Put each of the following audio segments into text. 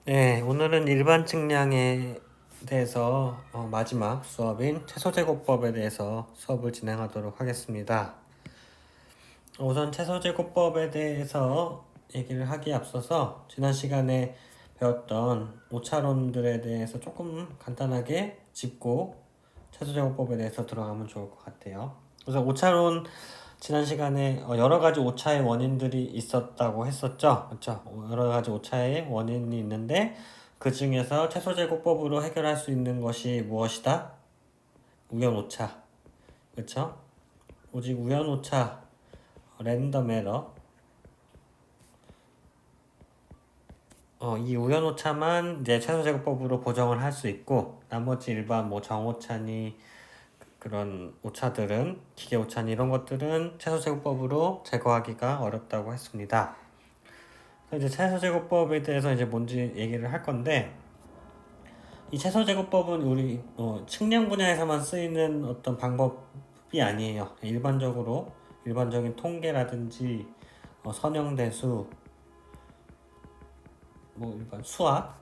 네, 오늘은 일반 측량에 대해서 마지막 수업인 채소제곱법에 대해서 수업을 진행하도록 하겠습니다. 우선 채소제곱법에 대해서 얘기를 하기에 앞서서 지난 시간에 배웠던 오차론들에 대해서 조금 간단하게 짚고 채소제곱법에 대해서 들어가면 좋을 것 같아요. 그래서 오차론 지난 시간에 여러 가지 오차의 원인들이 있었다고 했었죠. 그렇죠? 여러 가지 오차의 원인이 있는데 그 중에서 채소제곱법으로 해결할 수 있는 것이 무엇이다? 우연 오차. 그렇죠? 오직 우연 오차, 랜덤 에러. 이 우연 오차만 이제 채소제곱법으로 보정을 할 수 있고 나머지 일반 뭐 정오차니 그런 오차들은 기계 오차니 이런 것들은 채소제곱법으로 제거하기가 어렵다고 했습니다. 이제 채소제곱법에 대해서 이제 뭔지 얘기를 할 건데 이 채소제곱법은 우리 측량 분야에서만 쓰이는 어떤 방법이 아니에요. 일반적인 통계라든지 선형대수, 뭐 일반 수학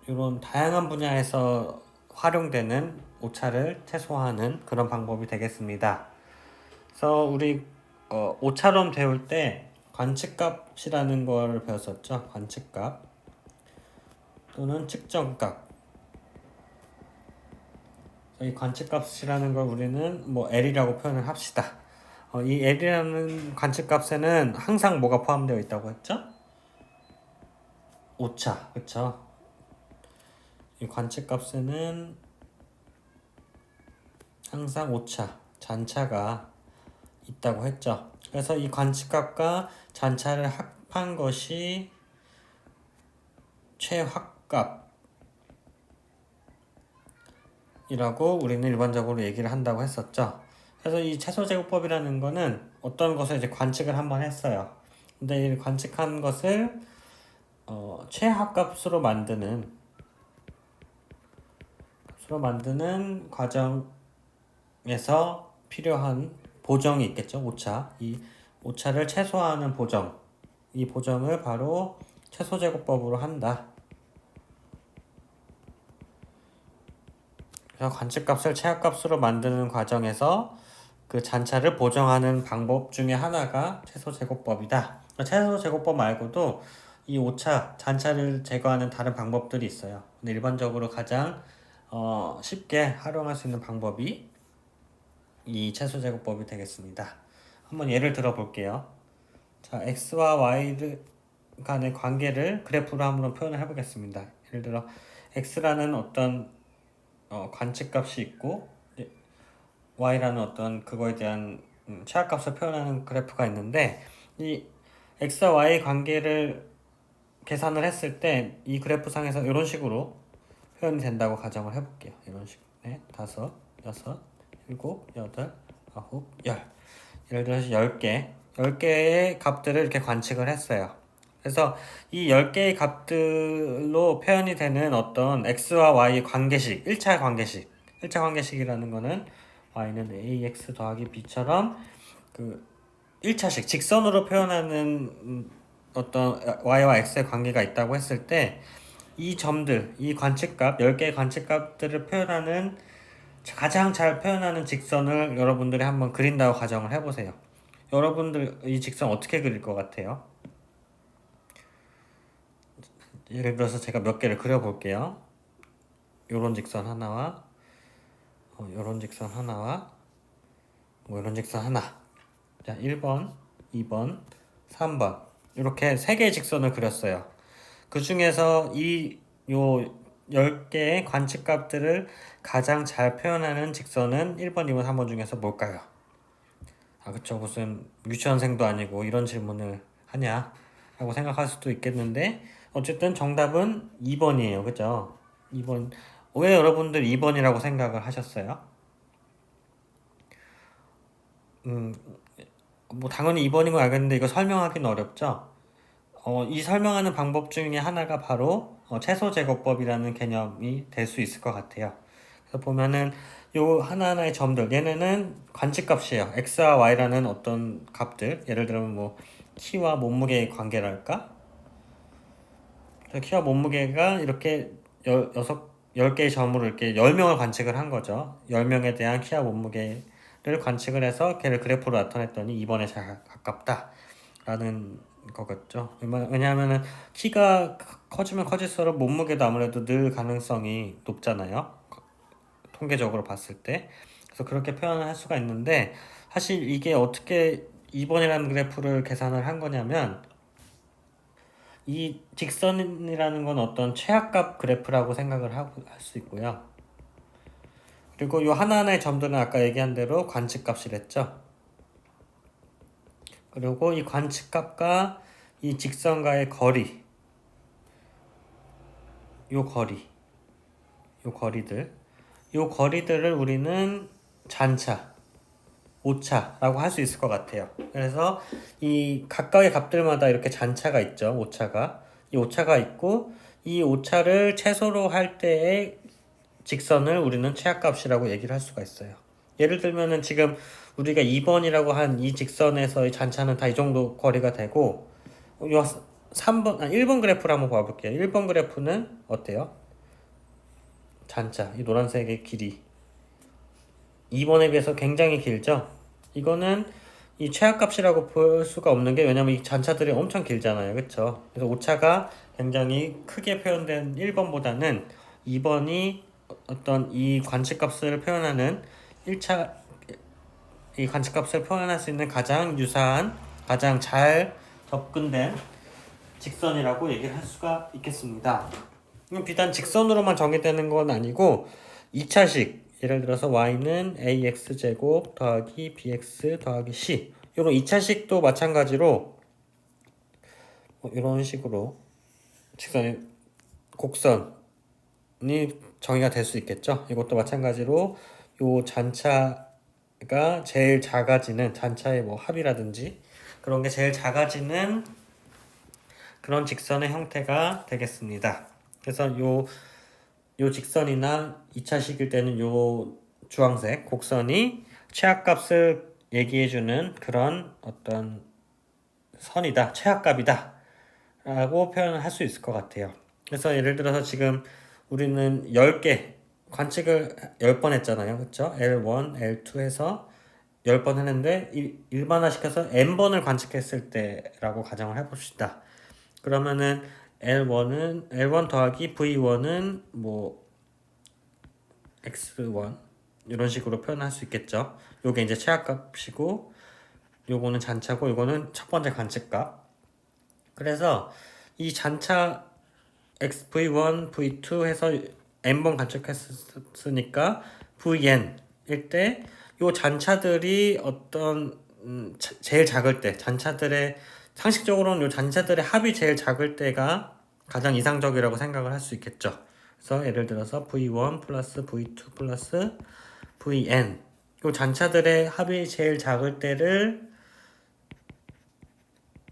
이런 다양한 분야에서 활용되는 오차를 최소화하는 그런 방법이 되겠습니다. 그래서 우리 오차론 배울 때 관측값이라는 걸 배웠었죠. 관측값 또는 측정값. 이 관측값이라는 걸 우리는 뭐 L이라고 표현을 합시다. 이 L이라는 관측값에는 항상 뭐가 포함되어 있다고 했죠? 오차, 그쵸? 이 관측값에는 항상 오차, 잔차가 있다고 했죠. 그래서 이 관측값과 잔차를 합한 것이 최확값이라고 우리는 일반적으로 얘기를 한다고 했었죠. 그래서 이 채소제곱법이라는 거는 어떤 것을 이제 관측을 한번 했어요. 근데 이 관측한 것을 최하값으로 만드는 과정에서 필요한 보정이 있겠죠. 오차. 이 오차를 최소화하는 보정. 이 보정을 바로 채소제곱법으로 한다. 그래서 관측값을 최하값으로 만드는 과정에서 그 잔차를 보정하는 방법 중에 하나가 채소제곱법이다. 채소제곱법 말고도 이 오차, 잔차를 제거하는 다른 방법들이 있어요. 근데 일반적으로 가장 쉽게 활용할 수 있는 방법이 이 채소제곱법이 되겠습니다. 한번 예를 들어 볼게요. 자, x와 y 간의 관계를 그래프로 한번 표현을 해보겠습니다. 예를 들어 x라는 어떤 관측값이 있고 y라는 어떤 그거에 대한 최하값을 표현하는 그래프가 있는데 이 x와 y 관계를 계산을 했을 때 이 그래프상에서 이런 식으로 표현이 된다고 가정을 해볼게요. 이런 식으로 네, 다섯, 여섯, 일곱, 여덟, 아홉, 열. 예를 들어서 10개의 값들을 이렇게 관측을 했어요. 그래서 이 10개의 값들로 표현이 되는 어떤 x와 y 관계식, 1차 관계식이라는 거는 y는 ax 더하기 b처럼 그 1차식, 직선으로 표현하는 어떤 y와 x의 관계가 있다고 했을 때 이 점들, 이 관측값, 10개의 관측값들을 표현하는 가장 잘 표현하는 직선을 여러분들이 한번 그린다고 가정을 해보세요. 여러분들 이 직선 어떻게 그릴 것 같아요? 예를 들어서 제가 몇 개를 그려볼게요. 요런 직선 하나와 요런 직선 하나와 뭐 요런 직선 하나. 자, 1번, 2번, 3번 이렇게 3개의 직선을 그렸어요. 그 중에서 요 10개의 관측값들을 가장 잘 표현하는 직선은 1번, 2번, 3번 중에서 뭘까요? 아, 그쵸. 무슨 유치원생도 아니고 이런 질문을 하냐? 라고 생각할 수도 있겠는데, 어쨌든 정답은 2번이에요. 그죠? 2번. 왜 여러분들 2번이라고 생각을 하셨어요? 음, 뭐 당연히 2번인 거 알겠는데 이거 설명하기는 어렵죠? 이 설명하는 방법 중에 하나가 바로 채소제곱법이라는 개념이 될 수 있을 것 같아요. 그래서 보면은 요 하나하나의 점들, 얘네는 관측값이에요. x와 y라는 어떤 값들, 예를 들면 뭐 키와 몸무게의 관계랄까? 키와 몸무게가 이렇게 10개의 점으로 이렇게 10명을 관측을 한 거죠. 10명에 대한 키와 몸무게를 관측을 해서 걔를 그래프로 나타냈더니 2번에 잘 가깝다라는 거겠죠. 왜냐하면은 키가 커지면 커질수록 몸무게도 아무래도 늘 가능성이 높잖아요. 통계적으로 봤을 때. 그래서 그렇게 표현을 할 수가 있는데, 사실 이게 어떻게 2번이라는 그래프를 계산을 한 거냐면, 이 직선이라는 건 어떤 최악값 그래프라고 생각을 할 수 있고요. 그리고 이 하나하나의 점들은 아까 얘기한 대로 관측값이랬죠. 그리고 이 관측값과 이 직선과의 거리, 요 거리, 요 거리들을 우리는 잔차, 오차라고 할 수 있을 것 같아요. 그래서 이 각각의 값들마다 이렇게 잔차가 있죠. 오차가. 이 오차가 있고, 이 오차를 최소로 할 때의 직선을 우리는 최악값이라고 얘기를 할 수가 있어요. 예를 들면은 지금 우리가 2번이라고 한 이 직선에서의 잔차는 다 이 정도 거리가 되고, 요 1번 그래프를 한번 봐볼게요. 1번 그래프는 어때요? 잔차, 이 노란색의 길이 2번에 비해서 굉장히 길죠? 이거는 이 최악값이라고 볼 수가 없는 게, 왜냐면 이 잔차들이 엄청 길잖아요. 그쵸? 그래서 오차가 굉장히 크게 표현된 1번보다는 2번이 어떤 이 관측값을 표현하는 1차 이 관측값을 표현할 수 있는 가장 유사한, 가장 잘 접근된 직선이라고 얘기를 할 수가 있겠습니다. 비단 직선으로만 정의되는 건 아니고 2차식, 예를 들어서 y는 ax제곱 더하기 bx 더하기 c, 이런 2차식도 마찬가지로 이런 식으로 직선의 곡선이 정의가 될 수 있겠죠. 이것도 마찬가지로 요 잔차가 제일 작아지는, 잔차의 뭐 합이라든지 그런 게 제일 작아지는 그런 직선의 형태가 되겠습니다. 그래서 요 직선이나 2차식일 때는 요 주황색 곡선이 최악값을 얘기해주는 그런 어떤 선이다, 최악값이다 라고 표현을 할 수 있을 것 같아요. 그래서 예를 들어서 지금 우리는 10개 관측을 10번 했잖아요. 그쵸? L1, L2 해서 10번 했는데 일반화시켜서 n번을 관측했을 때라고 가정을 해봅시다. 그러면은 L1 더하기 V1은 뭐 X1 이런 식으로 표현할 수 있겠죠. 요게 이제 최악값이고, 요거는 잔차고, 요거는 첫 번째 관측값. 그래서 이 잔차 V1, V2 해서 n번 관측했으니까 Vn일 때 요 잔차들이 어떤 제일 작을 때, 잔차들의 상식적으로는 요 잔차들의 합이 제일 작을 때가 가장 이상적이라고 생각을 할 수 있겠죠. 그래서 예를 들어서 V1 플러스 V2 플러스 Vn, 요 잔차들의 합이 제일 작을 때를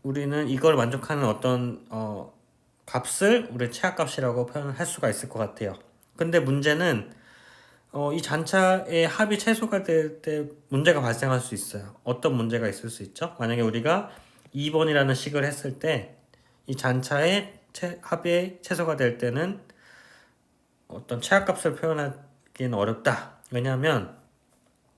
우리는 이걸 만족하는 어떤 값을 우리 최악값이라고 표현을 할 수가 있을 것 같아요. 근데 문제는 이 잔차의 합이 최소가 될 때 문제가 발생할 수 있어요. 어떤 문제가 있을 수 있죠? 만약에 우리가 2번이라는 식을 했을 때 이 잔차의 합이 최소가 될 때는 어떤 최악값을 표현하기는 어렵다. 왜냐하면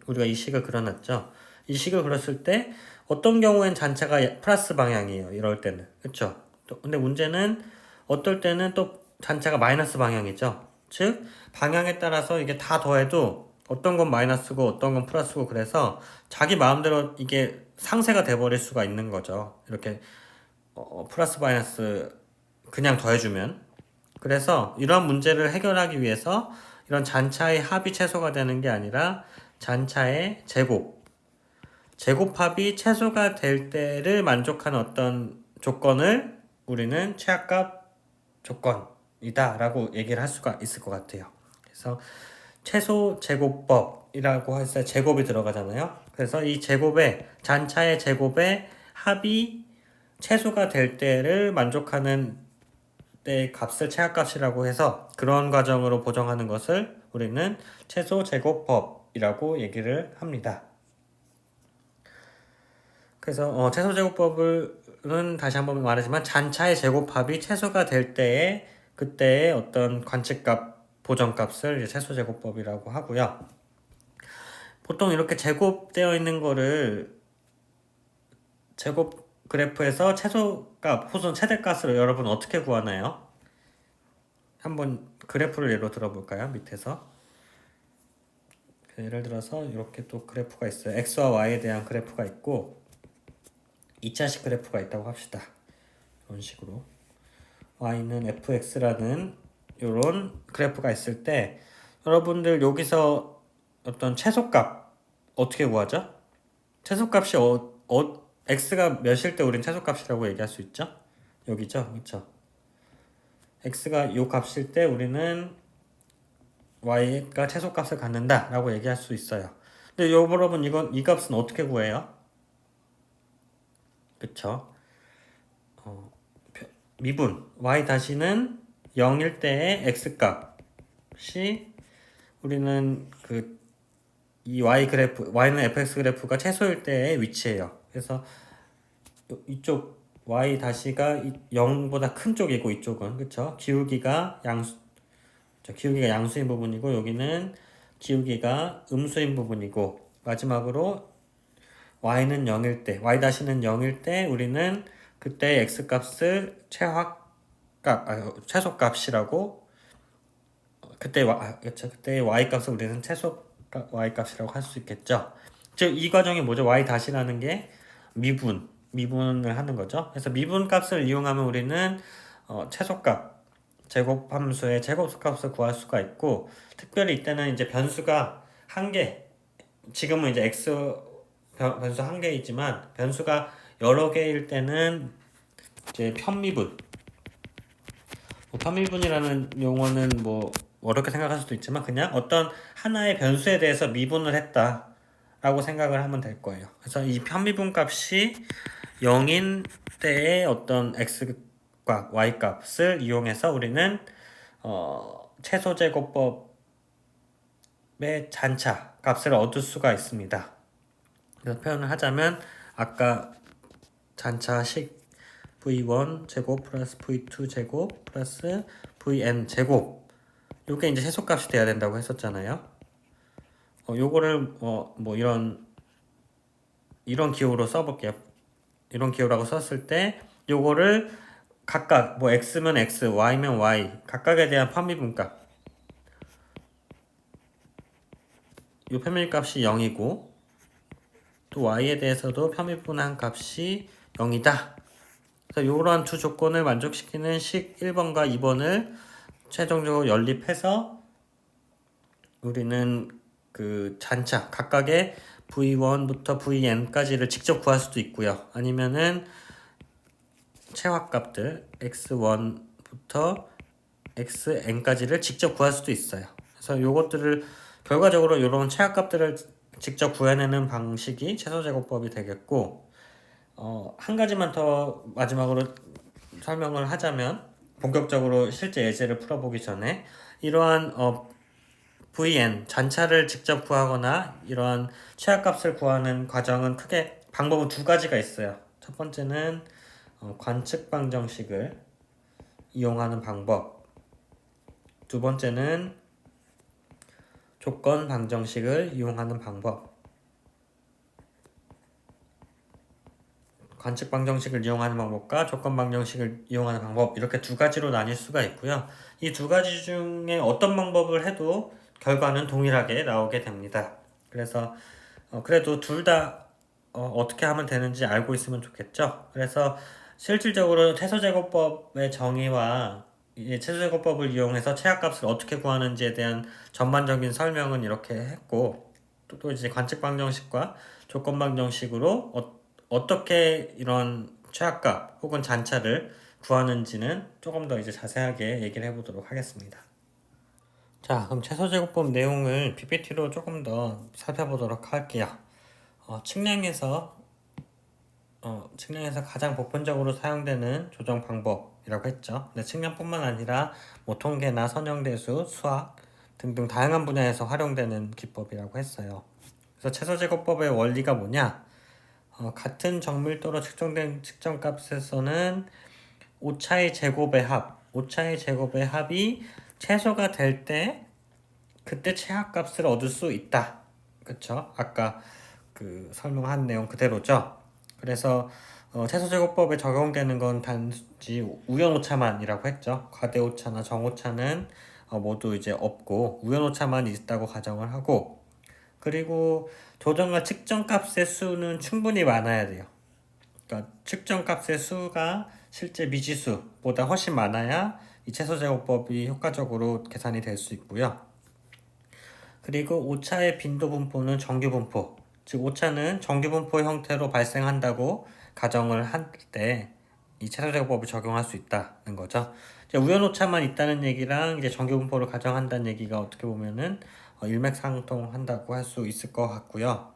우리가 이 식을 그려놨죠. 이 식을 그렸을 때 어떤 경우엔 잔차가 플러스 방향이에요. 이럴 때는. 그쵸? 근데 문제는 어떨 때는 또 잔차가 마이너스 방향이죠. 즉 방향에 따라서 이게 다 더해도 어떤 건 마이너스고 어떤 건 플러스고, 그래서 자기 마음대로 이게 상쇄가 돼버릴 수가 있는 거죠. 이렇게 플러스 마이너스 그냥 더해주면. 그래서 이런 문제를 해결하기 위해서 이런 잔차의 합이 최소가 되는 게 아니라 잔차의 제곱합이 최소가 될 때를 만족하는 어떤 조건을 우리는 최악값 조건이다 라고 얘기를 할 수가 있을 것 같아요. 그래서 최소 제곱법이라고 해서 제곱이 들어가잖아요. 그래서 이 잔차의 제곱의 합이 최소가 될 때를 만족하는 때의 값을 최악값이라고 해서, 그런 과정으로 보정하는 것을 우리는 최소 제곱법이라고 얘기를 합니다. 그래서 최소 제곱법을 제곱은 다시 한번 말하지만 잔차의 제곱합이 최소가 될 때에 그때의 어떤 관측값, 보정값을 이제 최소 제곱법이라고 하고요. 보통 이렇게 제곱되어 있는 거를 제곱 그래프에서 최소값 혹은 최대값을 여러분 어떻게 구하나요? 한번 그래프를 예로 들어볼까요? 밑에서 예를 들어서 이렇게 또 그래프가 있어요. x와 y에 대한 그래프가 있고 2차식 그래프가 있다고 합시다. 이런 식으로 y는 fx라는 이런 그래프가 있을 때 여러분들 여기서 어떤 최소값 어떻게 구하죠? 최소값이 x가 몇일 때 우린 최소값이라고 얘기할 수 있죠? 여기죠, 그렇죠? x가 요 값일 때 우리는 y가 최소값을 갖는다라고 얘기할 수 있어요. 근데 여러분 이 값은 어떻게 구해요? 그쵸? 미분 y 다시는 0일 때의 x 값이 우리는 이 y 그래프 y는 fx 그래프가 최소일 때의 위치예요. 그래서 이쪽 y 다시가 0보다 큰 쪽이고 이쪽은 그쵸? 기울기가 양수인 부분이고 여기는 기울기가 음수인 부분이고 마지막으로 y는 0일 때 y 다시는 0일 때 우리는 그때 x 값을 최소값이라고 그때 y 값을 우리는 최소 y 값이라고 할 수 있겠죠. 즉 이 과정이 뭐죠? y 다시라는 게 미분을 하는 거죠. 그래서 미분 값을 이용하면 우리는 최소값 제곱함수의 제곱값을 구할 수가 있고 특별히 이때는 이제 변수가 한 개, 지금은 이제 변수 한 개이지만 변수가 여러 개일 때는 이제 편미분이라는 용어는 뭐 어렵게 생각할 수도 있지만 그냥 어떤 하나의 변수에 대해서 미분을 했다라고 생각을 하면 될 거예요. 그래서 이 편미분 값이 0인 때의 어떤 x값, y값을 이용해서 우리는 최소제곱법의 잔차 값을 얻을 수가 있습니다. 그래서 표현을 하자면 아까 잔차식 v1 제곱 플러스 v2 제곱 플러스 vn 제곱 요게 이제 최소값이 돼야 된다고 했었잖아요. 요거를 뭐 이런 기호로 써볼게요. 이런 기호라고 썼을 때 요거를 각각 뭐 x면 x, y면 y 각각에 대한 편미분값 요 편미분값이 0이고 또 y에 대해서도 편미분한 값이 0이다. 그래서 요러한 두 조건을 만족시키는 식 1번과 2번을 최종적으로 연립해서 우리는 그 잔차 각각의 v1부터 vn까지를 직접 구할 수도 있고요. 아니면은 최화값들 x1부터 xn까지를 직접 구할 수도 있어요. 그래서 요것들을 결과적으로 이런 최하값들을 직접 구해내는 방식이 최소제곱법이 되겠고 한 가지만 더 마지막으로 설명을 하자면 본격적으로 실제 예제를 풀어보기 전에 이러한 vn 잔차를 직접 구하거나 이러한 최하값을 구하는 과정은 크게 방법은 두 가지가 있어요. 첫 번째는 관측 방정식을 이용하는 방법. 두 번째는 조건 방정식을 이용하는 방법. 관측 방정식을 이용하는 방법과 조건 방정식을 이용하는 방법 이렇게 두 가지로 나뉠 수가 있고요. 이 두 가지 중에 어떤 방법을 해도 결과는 동일하게 나오게 됩니다. 그래서 그래도 둘 다 어떻게 하면 되는지 알고 있으면 좋겠죠. 그래서 실질적으로 최소제곱법의 정의와 이 최소제곱법을 이용해서 최하값을 어떻게 구하는지에 대한 전반적인 설명은 이렇게 했고 또 이제 관측 방정식과 조건 방정식으로 어떻게 이런 최하값 혹은 잔차를 구하는지는 조금 더 이제 자세하게 얘기를 해보도록 하겠습니다. 자, 그럼 최소제곱법 내용을 PPT로 조금 더 살펴보도록 할게요. 측량에서 가장 보편적으로 사용되는 조정 방법이라고 했죠. 근데 측량뿐만 아니라 뭐 통계나 선형대수, 수학 등등 다양한 분야에서 활용되는 기법이라고 했어요. 그래서 최소제곱법의 원리가 뭐냐? 같은 정밀도로 측정된 측정값에서는 오차의 제곱의 합이 최소가 될 때 그때 최하값을 얻을 수 있다. 그쵸? 아까 그 설명한 내용 그대로죠. 그래서 최소제곱법에 적용되는 건 단지 우연오차만이라고 했죠. 과대오차나 정오차는 모두 이제 없고 우연오차만 있다고 가정을 하고, 그리고 조정과 측정값의 수는 충분히 많아야 돼요. 그러니까 측정값의 수가 실제 미지수보다 훨씬 많아야 이 최소제곱법이 효과적으로 계산이 될 수 있고요. 그리고 오차의 빈도 분포는 정규 분포, 즉 오차는 정규 분포 형태로 발생한다고 가정을 할 때 이 최소제곱법을 적용할 수 있다는 거죠. 이제 우연 오차만 있다는 얘기랑 이제 정규 분포를 가정한다는 얘기가 어떻게 보면은 일맥상통한다고 할 수 있을 것 같고요.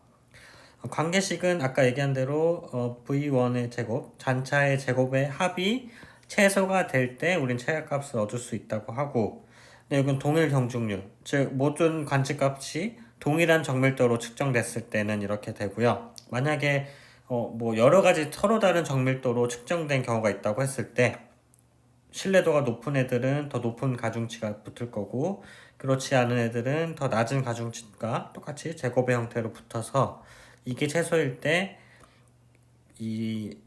관계식은 아까 얘기한 대로 V1의 제곱, 잔차의 제곱의 합이 최소가 될 때 우린 최하값을 얻을 수 있다고 하고, 근데 여기는 동일 경중률, 즉 모든 관측값이 동일한 정밀도로 측정됐을 때는 이렇게 되고요. 만약에 뭐 여러 가지 서로 다른 정밀도로 측정된 경우가 있다고 했을 때 신뢰도가 높은 애들은 더 높은 가중치가 붙을 거고, 그렇지 않은 애들은 더 낮은 가중치가 똑같이 제곱의 형태로 붙어서 이게 최소일 때 이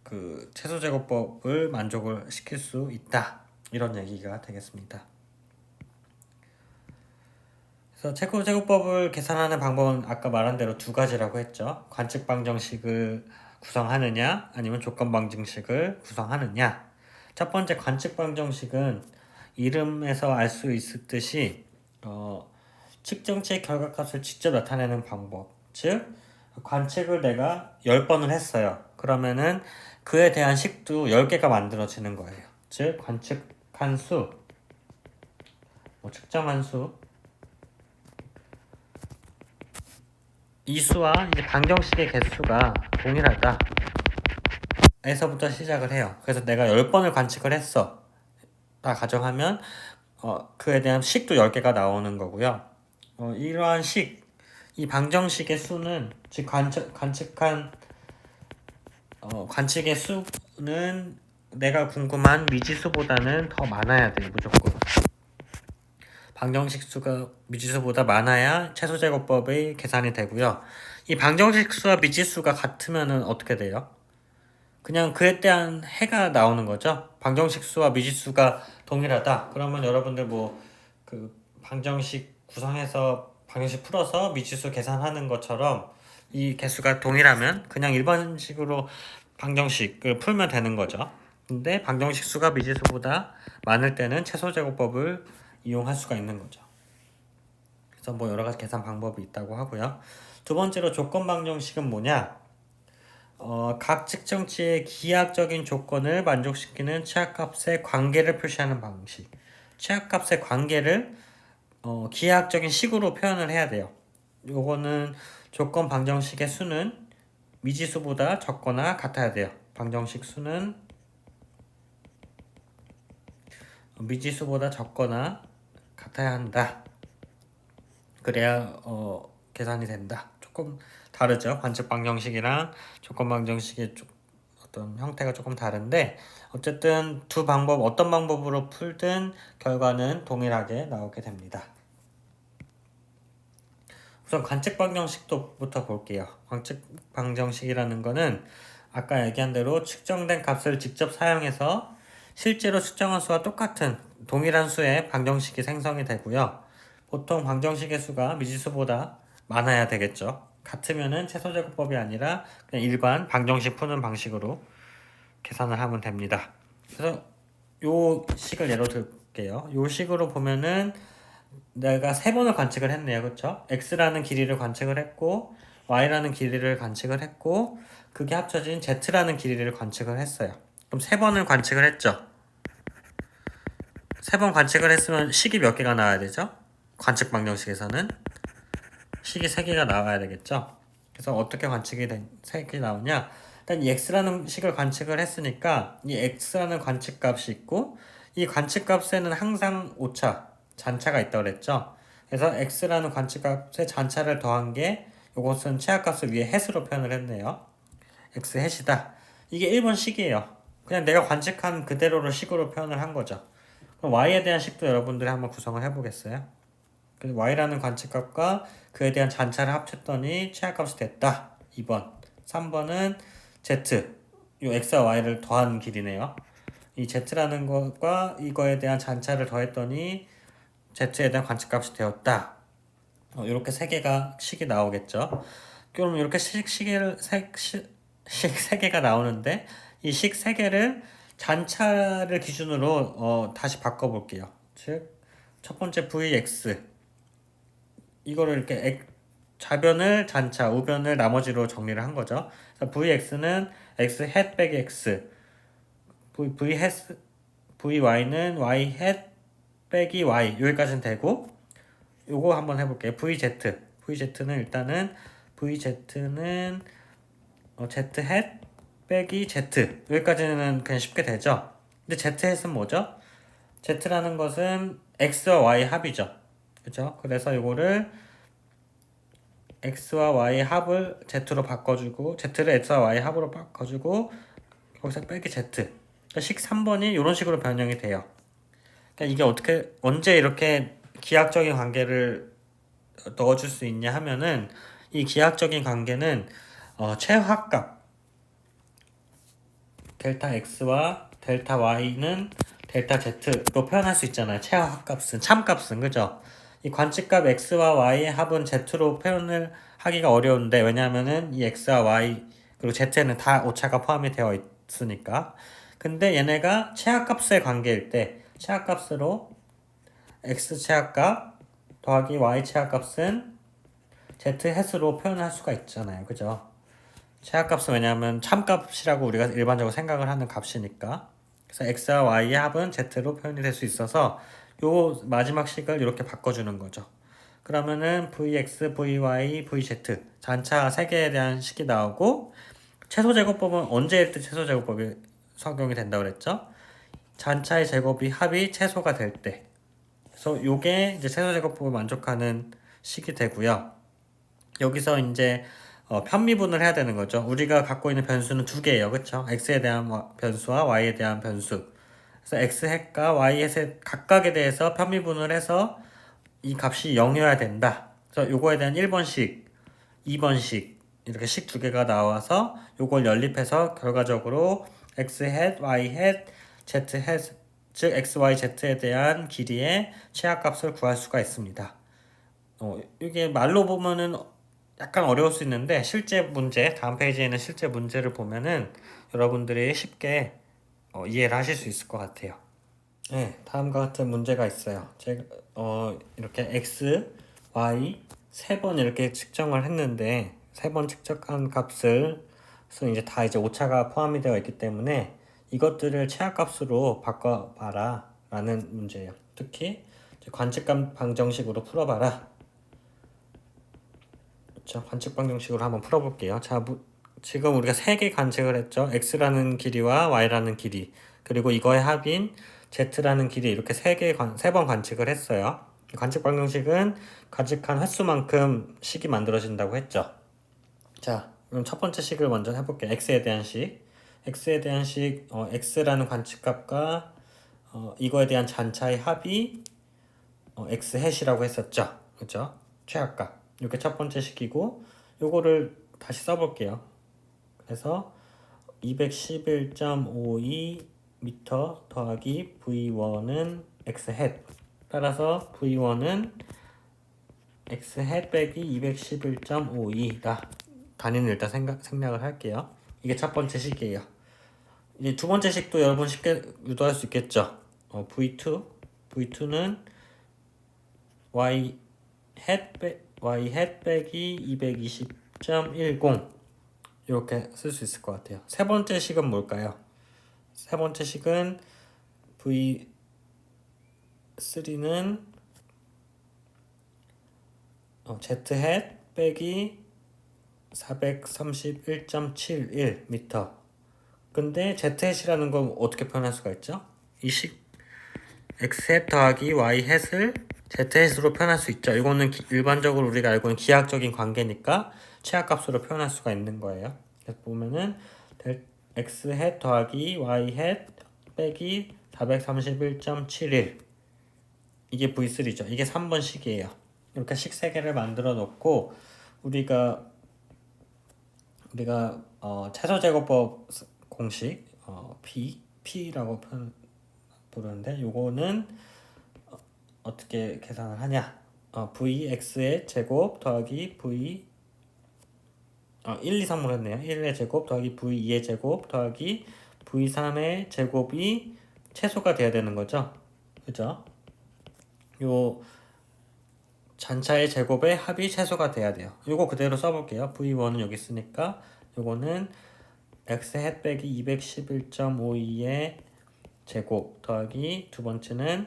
그 최소제곱법을 만족을 시킬 수 있다, 이런 얘기가 되겠습니다. 그래서 최소제곱법을 계산하는 방법은 아까 말한 대로 두 가지라고 했죠. 관측 방정식을 구성하느냐 아니면 조건 방정식을 구성하느냐. 첫 번째 관측 방정식은 이름에서 알 수 있듯이 측정치의 결과값을 직접 나타내는 방법, 즉 관측을 내가 10번을 했어요. 그러면은 그에 대한 식도 10개가 만들어지는 거예요. 즉 관측한 수, 측정한 수, 이 수와 이제 방정식의 개수가 동일하다 에서부터 시작을 해요. 그래서 내가 10번을 관측을 했어 다 가정하면 그에 대한 식도 10개가 나오는 거고요. 이러한 식, 이 방정식의 수는, 즉 관측한 관측의 수는 내가 궁금한 미지수보다는 더 많아야 돼요. 무조건 방정식 수가 미지수보다 많아야 최소제곱법의 계산이 되고요. 이 방정식 수와 미지수가 같으면은 어떻게 돼요? 그냥 그에 대한 해가 나오는 거죠. 방정식 수와 미지수가 동일하다. 그러면 여러분들 그 방정식 구성해서 방정식 풀어서 미지수 계산하는 것처럼 이 개수가 동일하면 그냥 일반식으로 방정식을 풀면 되는 거죠. 근데 방정식 수가 미지수보다 많을 때는 최소제곱법을 이용할 수가 있는 거죠. 그래서 여러 가지 계산 방법이 있다고 하고요. 두 번째로 조건 방정식은 뭐냐? 각 측정치의 기하학적인 조건을 만족시키는 최하값의 관계를 표시하는 방식. 최하값의 관계를 기하학적인 식으로 표현을 해야 돼요. 요거는 조건 방정식의 수는 미지수보다 적거나 같아야 돼요. 방정식 수는 미지수보다 적거나 같아야 한다. 그래야 계산이 된다. 조금 다르죠. 관측 방정식이랑 조건 방정식의 어떤 형태가 조금 다른데 어쨌든 두 방법 어떤 방법으로 풀든 결과는 동일하게 나오게 됩니다. 우선 관측 방정식부터 볼게요. 관측 방정식이라는 거는 아까 얘기한 대로 측정된 값을 직접 사용해서 실제로 측정한 수와 똑같은 동일한 수의 방정식이 생성이 되고요. 보통 방정식의 수가 미지수보다 많아야 되겠죠. 같으면은 최소제곱법이 아니라 그냥 일반 방정식 푸는 방식으로 계산을 하면 됩니다. 그래서 요 식을 예로 들게요. 요 식으로 보면은 내가 3번을 관측을 했네요. 그쵸? X라는 길이를 관측을 했고 Y라는 길이를 관측을 했고 그게 합쳐진 Z라는 길이를 관측을 했어요. 그럼 3번을 관측을 했죠. 3번 관측을 했으면 식이 몇 개가 나와야 되죠? 관측 방정식에서는 식이 3개가 나와야 되겠죠? 그래서 어떻게 관측이 3개 나오냐? 일단 이 x라는 식을 관측을 했으니까 이 x라는 관측값이 있고 이 관측값에는 항상 오차, 잔차가 있다고 그랬죠? 그래서 x라는 관측값에 잔차를 더한 게 이것은 최하값을 위에 햇으로 표현을 했네요. x 햇이다. 이게 1번 식이에요. 그냥 내가 관측한 그대로를 식으로 표현을 한 거죠. 그럼 y에 대한 식도 여러분들이 한번 구성을 해보겠어요? y라는 관측값과 그에 대한 잔차를 합쳤더니 최하값이 됐다. 2번. 3번은 z. 요 x와 y를 더한 길이네요. 이 z라는 것과 이거에 대한 잔차를 더했더니 z에 대한 관측값이 되었다. 이렇게 세 개가 식이 나오겠죠. 그럼 이렇게 식 세 개가 나오는데 이 식 세 개를 잔차를 기준으로 다시 바꿔볼게요. 즉 첫 번째 vx 이거를 이렇게 좌변을 잔차, 우변을 나머지로 정리를 한 거죠. 그래서 vx는 x 햇 빼기 x, vy는 y 햇 빼기 y 여기까지는 되고 요거 한번 해볼게요. vz는 일단은 vz는 z 햇 빼기 z 여기까지는 그냥 쉽게 되죠. 근데 z 햇은 뭐죠? z라는 것은 x와 y 합이죠. 그죠? 그래서 요거를 x와 y 합을 z로 바꿔주고 z를 x와 y 합으로 바꿔주고 거기서 빼기 z. 그러니까 식 3번이 이런 식으로 변형이 돼요. 그러니까 이게 언제 이렇게 기하학적인 관계를 넣어줄 수 있냐 하면은 이 기하학적인 관계는 최하값 델타 x와 델타 y는 델타 z로 표현할 수 있잖아요. 최하값은 참값은 그죠? 이 관측값 x와 y의 합은 z로 표현을 하기가 어려운데 왜냐하면은 이 x와 y 그리고 z에는 다 오차가 포함이 되어 있으니까. 근데 얘네가 최하값의 관계일 때 최하값으로 x 최하값 더하기 y 최하값은 z 햇으로 표현할 수가 있잖아요. 그죠? 최하값은 왜냐하면 참값이라고 우리가 일반적으로 생각을 하는 값이니까. 그래서 x와 y의 합은 z로 표현이 될 수 있어서 요 마지막 식을 이렇게 바꿔주는 거죠. 그러면은 vx, vy, vz 잔차 3개에 대한 식이 나오고 최소제곱법은 언제일 때 최소제곱법이 적용이 된다고 그랬죠? 잔차의 제곱이 합이 최소가 될 때. 그래서 요게 이제 최소제곱법을 만족하는 식이 되고요. 여기서 이제 편미분을 해야 되는 거죠. 우리가 갖고 있는 변수는 두 개예요. 그쵸? x에 대한 변수와 y에 대한 변수. 그래서 x 햇과 y 햇의 각각에 대해서 편미분을 해서 이 값이 0이어야 된다. 그래서 요거에 대한 1번식, 2번식 이렇게 식 두 개가 나와서 요걸 연립해서 결과적으로 x 햇, y 햇, z 햇, 즉 x, y, z에 대한 길이의 최하값을 구할 수가 있습니다. 이게 말로 보면은 약간 어려울 수 있는데 실제 문제, 다음 페이지에 있는 실제 문제를 보면은 여러분들이 쉽게 이해를 하실 수 있을 것 같아요. 네, 다음과 같은 문제가 있어요. 제가 이렇게 x, y 세 번 이렇게 측정을 했는데 세 번 측정한 값을 이제 다 이제 오차가 포함이 되어 있기 때문에 이것들을 최하값으로 바꿔봐라 라는 문제예요. 특히 관측감 방정식으로 풀어봐라. 자, 관측 방정식으로 한번 풀어볼게요. 자, 지금 우리가 3개 관측을 했죠. x라는 길이와 y라는 길이 그리고 이거의 합인 z라는 길이 이렇게 세 번 관측을 했어요. 관측 방정식은 관측한 횟수만큼 식이 만들어진다고 했죠. 자, 그럼 첫 번째 식을 먼저 해볼게요. x에 대한 식. x에 대한 식, x라는 관측값과 이거에 대한 잔차의 합이 x 햇이라고 했었죠. 그죠? 최하값. 이렇게 첫 번째 식이고 요거를 다시 써볼게요. 그래서 211.52m 더하기 v1은 x 햇 따라서 v1은 x 햇 빼기 211.52다. 단위는 일단 생략을 할게요. 이게 첫 번째 식이에요. 이제 두 번째 식도 여러분 쉽게 유도할 수 있겠죠. v2는 y 햇 빼기 220.10 이렇게 쓸 수 있을 것 같아요. 세 번째 식은 뭘까요? 세 번째 식은 v3는 z 햇 빼기 431.71m. 근데 z 햇이라는 건 어떻게 표현할 수가 있죠? 이 식 x 햇 더하기 y 햇을 z 햇으로 표현할 수 있죠. 이거는 일반적으로 우리가 알고 있는 기하학적인 관계니까 최하값으로 표현할 수가 있는 거예요. 그래서 보면은 x 햇 더하기 y 햇 빼기 431.71 이게 V3죠. 이게 3번식이에요. 이렇게 식 3개를 만들어 놓고 우리가 최소제곱법 공식 P라고 부르는데 요거는 어떻게 계산을 하냐? Vx의 제곱 더하기 V 1, 2, 3으로 했네요. 1의 제곱 더하기 V2의 제곱 더하기 V3의 제곱이 최소가 돼야 되는 거죠. 그죠? 요 잔차의 제곱의 합이 최소가 돼야 돼요. 요거 그대로 써볼게요. V1은 여기 있으니까 요거는 x 햇 빼기 211.52의 제곱 더하기 두 번째는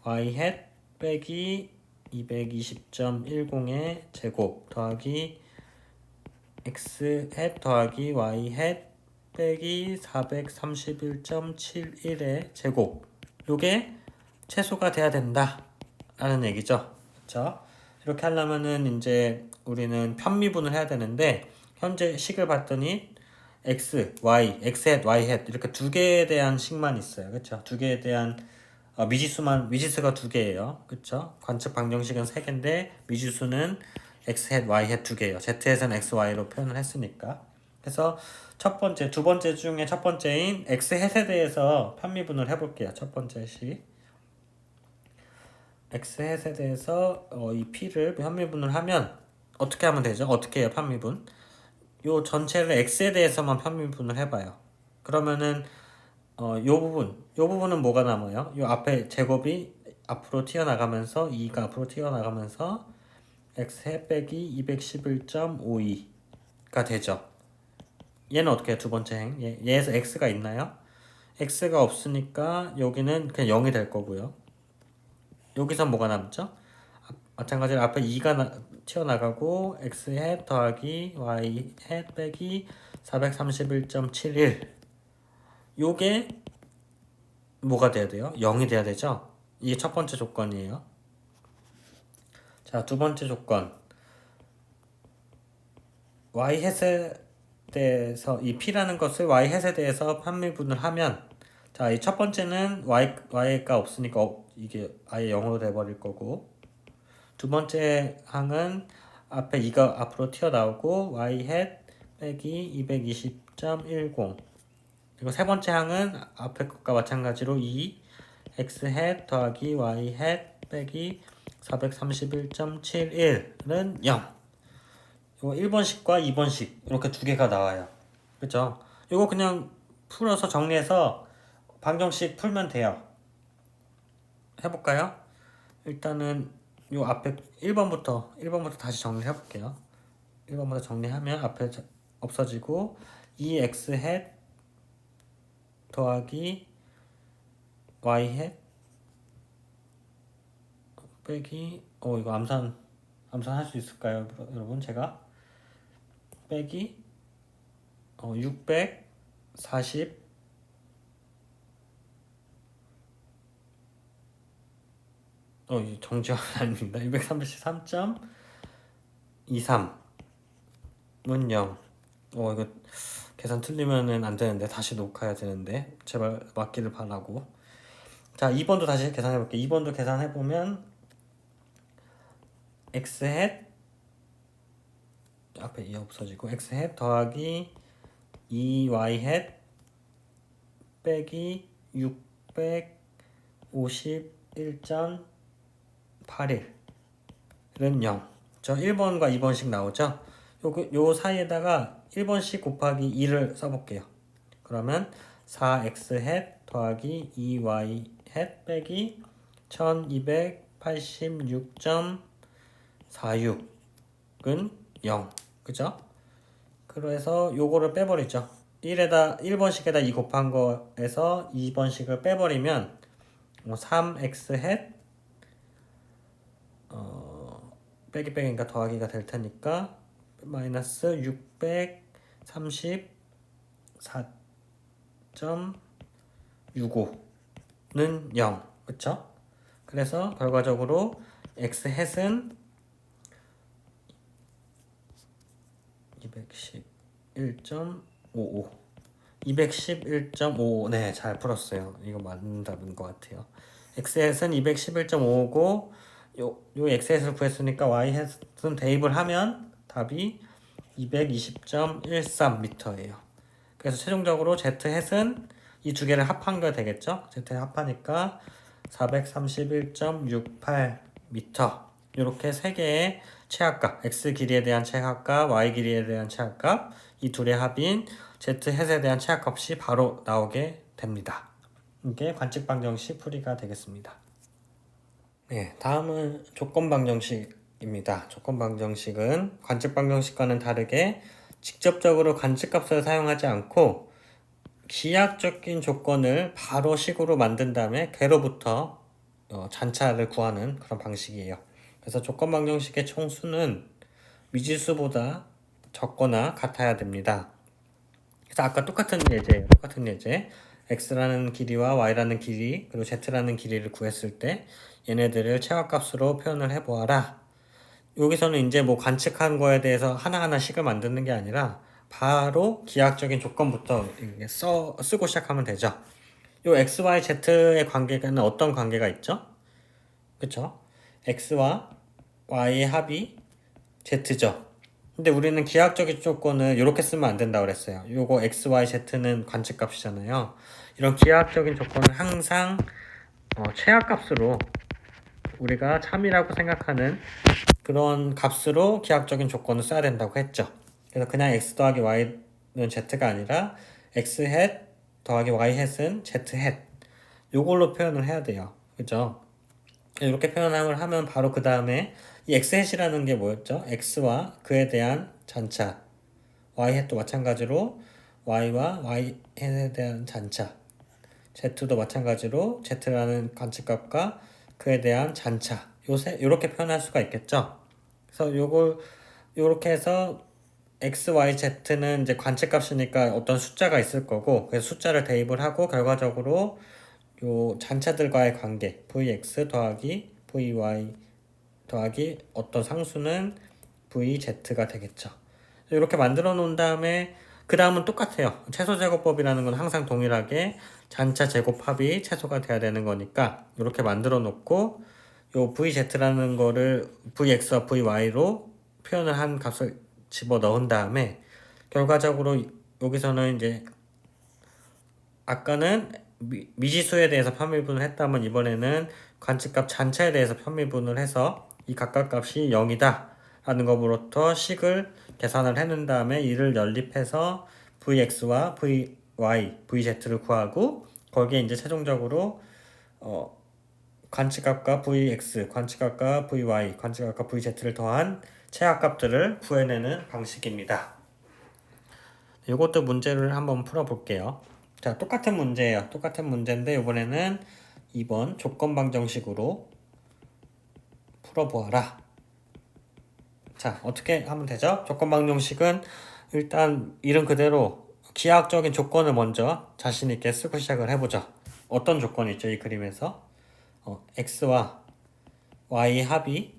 y 햇 빼기 220.10의 제곱 더하기 x 햇 더하기 y 햇 빼기 431.71의 제곱 요게 최소가 돼야 된다 라는 얘기죠. 그쵸? 이렇게 하려면은 이제 우리는 편미분을 해야 되는데 현재 식을 봤더니 x, y, x 햇, y 햇 이렇게 두 개에 대한 식만 있어요. 그쵸? 두 개에 대한 미지수가 두 개예요. 그쵸? 관측 방정식은 세 개인데 미지수는 x 햇, y 햇 두 개예요. z 햇은 x, y로 표현을 했으니까. 그래서 두 번째 중에 첫 번째인 x 햇에 대해서 편미분을 해볼게요. 첫 번째 식. x 햇에 대해서 이 p를 편미분을 하면 어떻게 하면 되죠? 어떻게 해요? 편미분. 요 전체를 x에 대해서만 편미분을 해봐요. 그러면은 요 부분은 뭐가 남아요? 요 앞에 제곱이 앞으로 튀어나가면서 2가 앞으로 튀어나가면서 x 해 빼기 211.52가 되죠. 얘는 어떻게 해요? 두 번째 행. 얘에서 x가 있나요? x가 없으니까 여기는 그냥 0이 될 거고요. 여기서 뭐가 남죠? 마찬가지로 앞에 2가 튀어나가고 x 해 더하기 y 해 빼기 431.71 요게 뭐가 돼야 돼요? 0이 돼야 되죠? 이게 첫 번째 조건이에요. 자, 두 번째 조건. y햇에 대해서 이 p라는 것을 y햇에 대해서 편미분을 하면 자, 이 첫 번째는 y가 없으니까 이게 아예 0으로 돼 버릴 거고 두 번째 항은 앞에 2가 앞으로 튀어나오고 y햇 빼기 220.10 그리고 세 번째 항은 앞에 것과 마찬가지로 2 x햇 더하기 y햇 빼기 431.71은 0 이거 1번식과 2번식 이렇게 두 개가 나와요. 그죠? 이거 그냥 풀어서 정리해서 방정식 풀면 돼요. 해볼까요? 일단은 요 앞에 1번부터 다시 정리해 볼게요. 1번부터 정리하면 앞에 없어지고 2x 햇 더하기 y 햇 빼기 이거 암산 할 수 있을까요, 여러분? 제가 빼기 640 정지가 아닙니다. 233.23은 0. 이거 계산 틀리면은 안 되는데 다시 녹화해야 되는데 제발 맞기를 바라고. 자, 2번도 다시 계산해 볼게요. 2번도 계산해 보면 x 햇 앞에 2 없어지고 x 햇 더하기 2y 햇 빼기 651.81은 0. 저 1번과 2번씩 나오죠? 요 사이에다가 1번씩 곱하기 2를 써볼게요. 그러면 4x 햇 더하기 2y 햇 빼기 1286.46은 0. 그죠? 그래서 요거를 빼버리죠. 1번식에다 2 곱한 거에서 2번식을 빼버리면 3x 햇 빼기니까 더하기가 될 테니까 마이너스 634.65는 0. 그쵸? 그래서 결과적으로 x 햇은 211.55 211.55 네, 잘 풀었어요. 이거 맞는 답인 것 같아요. x햇은 211.55고 요 x햇을 구했으니까 y햇은 대입을 하면 답이 220.13m예요. 그래서 최종적으로 z햇은 이 두 개를 합한 게 되겠죠? z 합하니까 431.68m. 이렇게 세 개의 최악값, x 길이에 대한 최악값, y 길이에 대한 최악값, 이 둘의 합인 z 햇에 대한 최악값이 바로 나오게 됩니다. 이게 관측 방정식 풀이가 되겠습니다. 네, 다음은 조건 방정식입니다. 조건 방정식은 관측 방정식과는 다르게 직접적으로 관측값을 사용하지 않고 기하학적인 조건을 바로 식으로 만든 다음에 걔로부터 잔차를 구하는 그런 방식이에요. 그래서 조건 방정식의 총수는 미지수보다 적거나 같아야 됩니다. 그래서 아까 똑같은 예제예요. 똑같은 예제. x라는 길이와 y라는 길이 그리고 z라는 길이를 구했을 때 얘네들을 최악값으로 표현을 해보아라. 여기서는 이제 뭐 관측한 거에 대해서 하나하나 식을 만드는 게 아니라 바로 기하학적인 조건부터 쓰고 시작하면 되죠. 요 x, y, z의 관계는 어떤 관계가 있죠? 그쵸? x와 y의 합이 z죠. 근데 우리는 기하학적인 조건을 이렇게 쓰면 안 된다고 그랬어요. 요거 x, y, z는 관측값이잖아요. 이런 기하학적인 조건은 항상 최악값으로 우리가 참이라고 생각하는 그런 값으로 기하학적인 조건을 써야 된다고 했죠. 그래서 그냥 x 더하기 y는 z가 아니라 x 햇 더하기 y 햇은 z 햇 요걸로 표현을 해야 돼요. 그죠? 이렇게 표현을 하면 바로 그 다음에 이 x 햇이라는 게 뭐였죠? x와 그에 대한 잔차, y 햇도 마찬가지로 y와 y 햇에 대한 잔차, z도 마찬가지로 z라는 관측값과 그에 대한 잔차 요렇게 표현할 수가 있겠죠. 그래서 요렇게 해서 x, y, z는 이제 관측값이니까 어떤 숫자가 있을 거고 그래서 숫자를 대입을 하고 결과적으로 요 잔차들과의 관계 vx 더하기 vy 더하기 어떤 상수는 vz가 되겠죠. 이렇게 만들어 놓은 다음에 그 다음은 똑같아요. 최소 제곱법이라는 건 항상 동일하게 잔차 제곱합이 최소가 돼야 되는 거니까 이렇게 만들어 놓고 요 vz라는 거를 vx와 vy로 표현을 한 값을 집어 넣은 다음에 결과적으로 여기서는 이제 아까는 미지수에 대해서 편미분을 했다면 이번에는 관측값 잔차에 대해서 편미분을 해서 이 각각 값이 0이다 라는 것으로부터 식을 계산을 해낸 다음에 이를 연립해서 vx와 vy, vz를 구하고 거기에 이제 최종적으로 관측값과 vx, 관측값과 vy, 관측값과 vz를 더한 최악값들을 구해내는 방식입니다. 이것도 문제를 한번 풀어볼게요. 자, 똑같은 문제예요. 똑같은 문제인데 이번에는 2번 조건 방정식으로 풀어보아라. 자, 어떻게 하면 되죠? 조건 방정식은 일단 이름 그대로 기하학적인 조건을 먼저 자신 있게 쓰고 시작을 해보죠. 어떤 조건이 있죠? 이 그림에서 x와 y 합이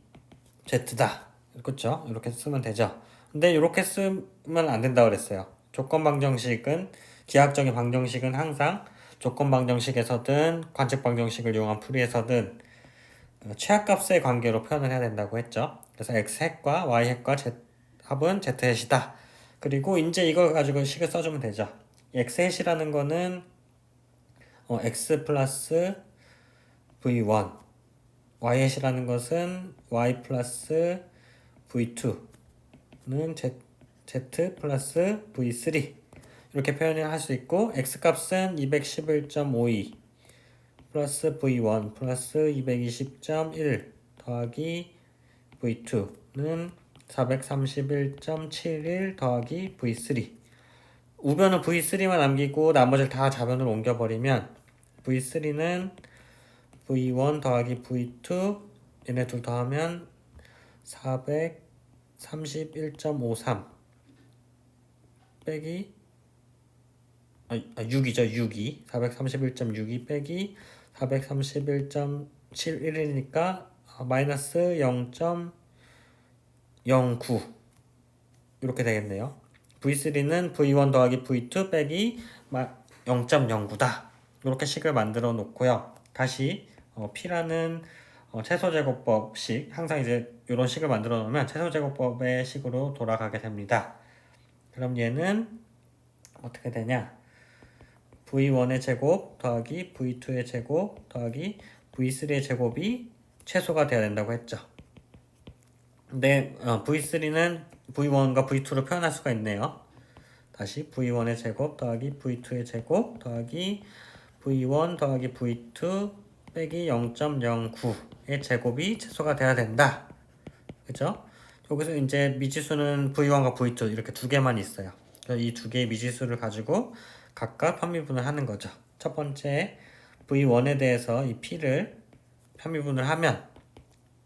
z다. 그렇죠? 이렇게 쓰면 되죠. 근데 이렇게 쓰면 안 된다고 그랬어요. 조건 방정식은 기하학적인 방정식은 항상 조건 방정식에서든 관측 방정식을 이용한 풀이에서든 최악값의 관계로 표현을 해야 된다고 했죠. 그래서 x 햇과 y 햇과 z 합은 z 햇이다. 그리고 이제 이거 가지고 식을 써주면 되죠. x 햇이라는 거는 x 플러스 v1, y 햇이라는 것은 y 플러스 v2는 z 플러스 v3 이렇게 표현을 할 수 있고 x 값은 211.52 플러스 v1 플러스 220.1 더하기 v2는 431.71 더하기 v3 우변은 v3만 남기고 나머지를 다 좌변으로 옮겨버리면 v3는 v1 더하기 v2 얘네 둘 더하면 431.53 빼기 6이죠. 6이 431.62 빼기 431.71이니까 마이너스 0.09 이렇게 되겠네요. V3는 V1 더하기 V2 빼기 0.09다. 이렇게 식을 만들어 놓고요. 다시 P라는 최소제곱법식, 항상 이제 이런 식을 만들어 놓으면 최소제곱법의 식으로 돌아가게 됩니다. 그럼 얘는 어떻게 되냐? V1의 제곱 더하기 V2의 제곱 더하기 V3의 제곱이 최소가 되어야 된다고 했죠. 근데 V3는 V1과 V2로 표현할 수가 있네요. 다시 V1의 제곱 더하기 V2의 제곱 더하기 V1 더하기 V2 빼기 0.09의 제곱이 최소가 돼야 된다. 그죠? 여기서 이제 미지수는 V1과 V2 이렇게 두 개만 있어요. 이 두 개의 미지수를 가지고 각각 편미분을 하는 거죠. 첫 번째 V1에 대해서 이 P를 편미분을 하면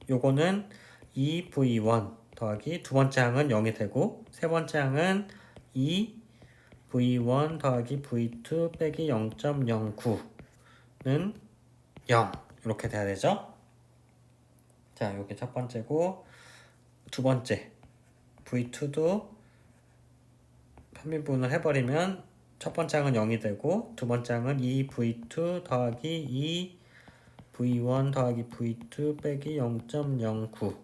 요거는 2V1 더하기 두 번째 항은 0이 되고 세 번째 항은 2V1 더하기 V2 빼기 0.09는 0 이렇게 돼야 되죠. 자, 요게 첫 번째고 두 번째 V2도 편미분을 해버리면 첫 번째 항은 0이 되고 두 번째 항은 2V2 더하기 2V1 더하기 V2 빼기 0.09는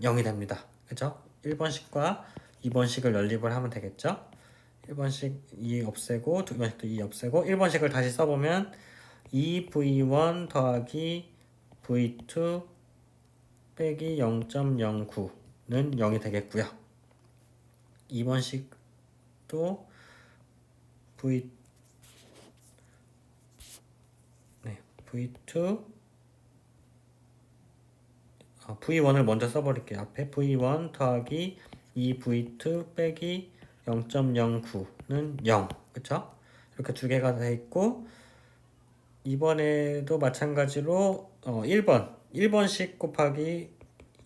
0이 됩니다. 그죠? 1번식과 2번식을 연립을 하면 되겠죠? 1번식 2 없애고 2번식도 2 없애고 1번식을 다시 써보면 2V1 더하기 V2 빼기 0.09는 0이 되겠고요. 2번식도 V2 V1을 먼저 써버릴게요. 앞에 V1 더하기 2V2 빼기 0.09는 0 그쵸? 이렇게 두 개가 돼 있고 이번에도 마찬가지로 1번씩 곱하기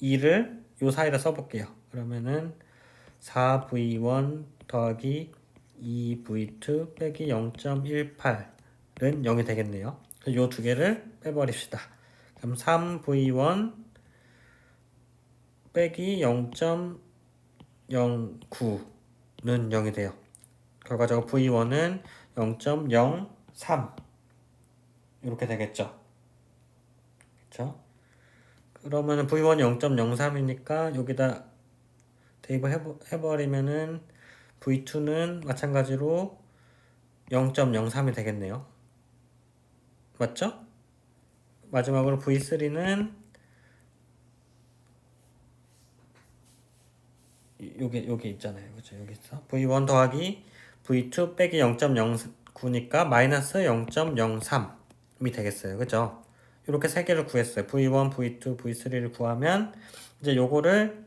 2를 요 사이에 써볼게요. 그러면은 4V1 더하기 2V2 빼기 0.18은 0이 되겠네요. 요 두 개를 빼버립시다. 그럼 3V1 빼기 0.09는 0이 돼요. 결과적으로 V1은 0.03 이렇게 되겠죠. 그렇죠? 그러면 V1이 0.03이니까 여기다 대입을 해버리면은 V2는 마찬가지로 0.03이 되겠네요. 맞죠? 마지막으로 V3는 요게 있잖아요. 그죠? 여기 있어. V1 더하기 V2 빼기 0.09니까 마이너스 0.03이 되겠어요. 그죠? 이렇게 세 개를 구했어요. V1, V2, V3를 구하면 이제 요거를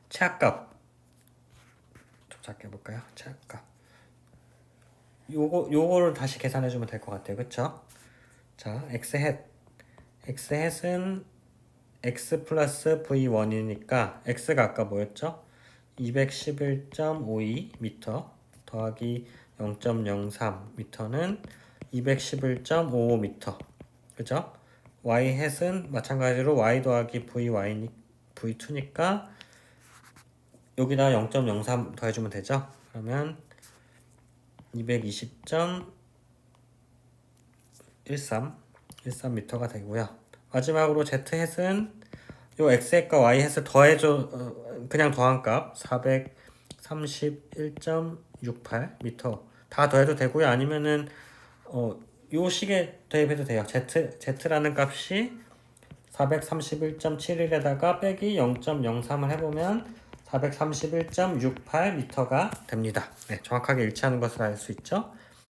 최악값 좀 작게 해볼까요? 최악값 요거를 다시 계산해주면 될 것 같아요. 그쵸? 자, x햇은 x 플러스 v1이니까 x가 아까 뭐였죠? 211.52m 더하기 0.03m는 211.55m 그죠? y햇은 마찬가지로 y 더하기 v2니까 여기다 0.03 더해주면 되죠? 그러면 220.13m가 되고요. 마지막으로 z햇은 요 x햇과 y햇을 더해줘 그냥 더한 값 431.68m 다 더해도 되고요. 아니면은 요 식에 대입해도 돼요. z라는 값이 431.71에다가 빼기 0.03을 해보면 431.68m가 됩니다. 네, 정확하게 일치하는 것을 알 수 있죠.